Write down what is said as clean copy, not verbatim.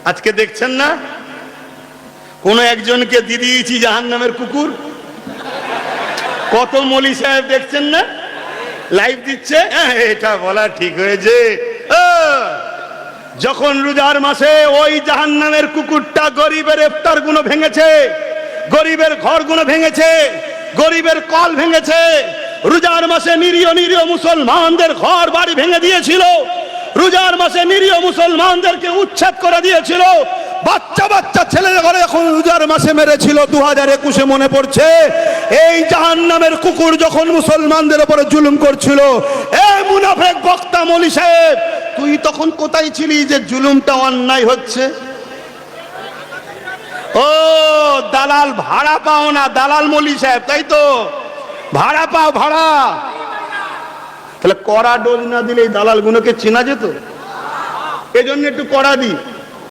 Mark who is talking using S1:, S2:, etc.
S1: আজকে দেখছেন না কোন একজনকে দিয়ে দিয়েছি জাহান্নামের কুকুর। কত মলি সাহেব দেখছেন না লাইভ দিচ্ছে। এটা বলা ঠিক হয়েছে? যখন রোজার মাসে ওই জাহান্নামের কুকুরটা গরিবের ইফতার গুলো ভেঙেছে, গরিবের ঘর গুলো ভেঙেছে, গরিবের কল ভেঙেছে, রোজার মাসে নিরীহ নিরীহ মুসলমানদের ঘর বাড়ি ভেঙে দিয়েছিল, রোজার মাসে নিরীহ মুসলমানদেরকে উচ্ছেদ করে দিয়েছিল, বাচ্চা বাচ্চা ছেলেদের ঘরে এখন রোজার মাসে মেরেছিল। 2021 মনে পড়ছে এই জাহান্নামের কুকুর যখন মুসলমানদের উপরে জুলুম করছিল। এই মুনাফিক বক্তা মৌলী সাহেব, তুই তখন কোথায় ছিলি যে জুলুমটা অন্যায় হচ্ছে? ও দালাল, ভাড়া পাও না দালাল মৌলী সাহেব, তাই তো? ভাড়া পাও, ভাড়া। তাহলে কড়া ডোজ না দিলে এই দালাল গুলোকে চেনা যেত। এজন্য একটু কড়া দিই।